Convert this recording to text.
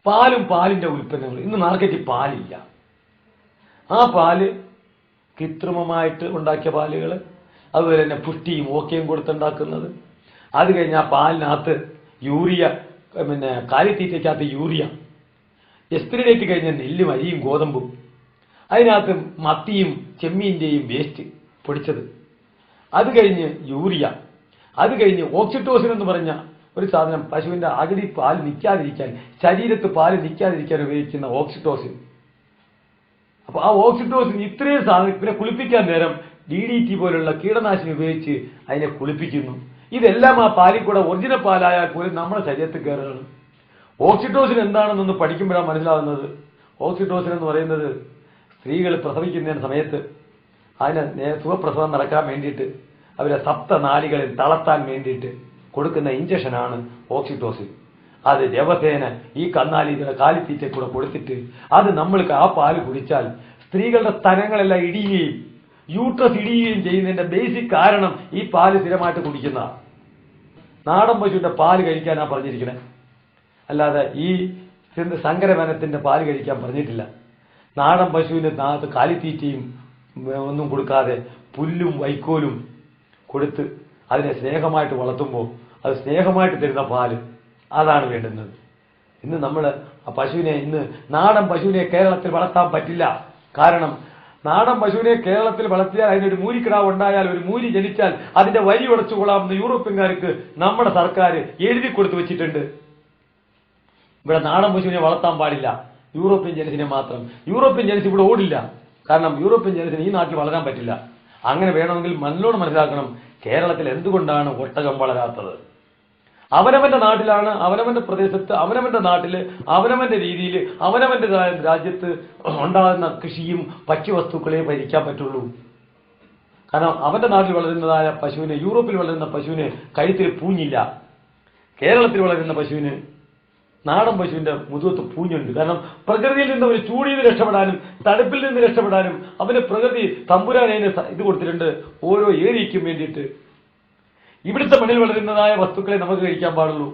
പാലും പാലിന്റെ ഉൽപ്പന്നങ്ങളും. ഇന്ന് മാർക്കറ്റിൽ പാലില്ല. ആ പാല് കൃത്രിമമായിട്ട് ഉണ്ടാക്കിയ പാലുകൾ, അതുപോലെ തന്നെ പുഷ്ടിയും ഓക്കയും കൊടുത്തുണ്ടാക്കുന്നത്. അത് കഴിഞ്ഞ് ആ പാലിനകത്ത് യൂറിയ, കാലിത്തീറ്റയ്ക്കകത്ത് യൂറിയ, എക്സ്പിരി ഡേറ്റ് കഴിഞ്ഞ നെല്ലും അരിയും ഗോതമ്പും, അതിനകത്ത് മത്തിയും ചെമ്മീൻ്റെയും വേസ്റ്റ് പൊടിച്ചത്, അത് കഴിഞ്ഞ് യൂറിയ, അത് കഴിഞ്ഞ് ഓക്സിറ്റോസിൻ എന്ന് പറഞ്ഞ ഒരു സാധനം പശുവിന്റെ അകടി പാൽ നിൽക്കാതിരിക്കാൻ, ശരീരത്ത് പാല് നിൽക്കാതിരിക്കാൻ ഉപയോഗിക്കുന്ന ഓക്സിറ്റോസിൻ. അപ്പൊ ആ ഓക്സിറ്റോസിൻ ഇത്രയും സാധനം, പിന്നെ കുളിപ്പിക്കാൻ നേരം DDT പോലുള്ള കീടനാശിനി ഉപയോഗിച്ച് അതിനെ കുളിപ്പിക്കുന്നു. ഇതെല്ലാം ആ പാലിൽ കൂടെ ഒറിജിനൽ പാലായാൽ പോലും നമ്മുടെ ശരീരത്തിൽ കയറുകയാണ്. ഓക്സിറ്റോസിൻ എന്താണെന്നൊന്ന് പഠിക്കുമ്പോഴാണ് മനസ്സിലാവുന്നത്. ഓക്സിറ്റോസിൻ എന്ന് പറയുന്നത് സ്ത്രീകൾ പ്രസവിക്കുന്ന സമയത്ത് അതിനെ സുഖപ്രസവം നടക്കാൻ വേണ്ടിയിട്ട് അവരെ സപ്തനാളികളിൽ തളർത്താൻ വേണ്ടിയിട്ട് കൊടുക്കുന്ന ഇഞ്ചക്ഷനാണ് ഓക്സിറ്റോസിൻ. അത് ദിവസേന ഈ കാലിത്തീറ്റ കൂടെ കൊടുത്തിട്ട് അത് നമ്മൾക്ക് ആ പാല് കുടിച്ചാൽ സ്ത്രീകളുടെ സ്തനങ്ങളെല്ലാം ഇടിയുകയും യൂട്രസ് ഇടിയുകയും ചെയ്യുന്നതിന്റെ ബേസിക് കാരണം ഈ പാല് സ്ഥിരമായിട്ട് കുടിക്കുന്ന. നാടൻ പശുവിന്റെ പാല് കഴിക്കാനാ പറഞ്ഞിരിക്കണേ, അല്ലാതെ ഈ സങ്കരവനത്തിന്റെ പാല് കഴിക്കാൻ പറഞ്ഞിട്ടില്ല. നാടൻ പശുവിന് കാലിത്തീറ്റയും ഒന്നും കൊടുക്കാതെ പുല്ലും വൈക്കോലും കൊടുത്ത് അതിനെ സ്നേഹമായിട്ട് വളർത്തുമ്പോൾ അത് സ്നേഹമായിട്ട് തരുന്ന പാല്, അതാണ് വേണ്ടുന്നത്. ഇന്ന് നമ്മൾ ആ പശുവിനെ, ഇന്ന് നാടൻ പശുവിനെ കേരളത്തിൽ വളർത്താൻ പറ്റില്ല. കാരണം നാടൻ പശുവിനെ കേരളത്തിൽ വളർത്തിയാൽ അതിനൊരു മൂരിക്കിടാവ് ഉണ്ടായാൽ, ഒരു മൂരി ജനിച്ചാൽ അതിന്റെ വരി ഉടച്ചുകൊള്ളാമെന്ന് യൂറോപ്യൻകാർക്ക് നമ്മുടെ സർക്കാർ എഴുതി കൊടുത്തു വെച്ചിട്ടുണ്ട്. ഇവിടെ നാടൻ പശുവിനെ വളർത്താൻ പാടില്ല, യൂറോപ്യൻ ജനസിനെ മാത്രം. യൂറോപ്യൻ ജനസ് ഇവിടെ ഓടില്ല, കാരണം യൂറോപ്യൻ ജനസിന് ഈ നാട്ടിൽ വളരാൻ പറ്റില്ല. അങ്ങനെ വേണമെങ്കിൽ നല്ലോണം മനസ്സിലാക്കണം കേരളത്തിൽ എന്തുകൊണ്ടാണ് ഒട്ടകം വളരാത്തത്. അവനവന്റെ നാട്ടിലാണ്, അവനവന്റെ പ്രദേശത്ത്, അവനവന്റെ നാട്ടില്, അവനവന്റെ രീതിയിൽ, അവനവന്റെ രാജ്യത്ത് ഉണ്ടാകുന്ന കൃഷിയും ഭക്ഷ്യവസ്തുക്കളെ ഭരിക്കാൻ പറ്റുള്ളൂ. കാരണം അവന്റെ നാട്ടിൽ വളരുന്നതായ പശുവിന്, യൂറോപ്പിൽ വളരുന്ന പശുവിന് കഴുത്തിൽ പൂഞ്ഞില്ല. കേരളത്തിൽ വളരുന്ന പശുവിന്, നാടൻ പശുവിന്റെ മുതുകത്ത് പൂഞ്ഞുണ്ട്. കാരണം പ്രകൃതിയിൽ നിന്ന് ഒരു ചൂടിൽ നിന്ന് രക്ഷപ്പെടാനും തണുപ്പിൽ നിന്ന് രക്ഷപ്പെടാനും അവന് പ്രകൃതി തമ്പുരാനതിന് ഇത് കൊടുത്തിട്ടുണ്ട്, ഓരോ ഏരിയയ്ക്കും വേണ്ടിയിട്ട്. ഇവിടുത്തെ മണ്ണിൽ വളരുന്നതായ വസ്തുക്കളെ നമുക്ക് കഴിക്കാൻ പാടുള്ളൂ.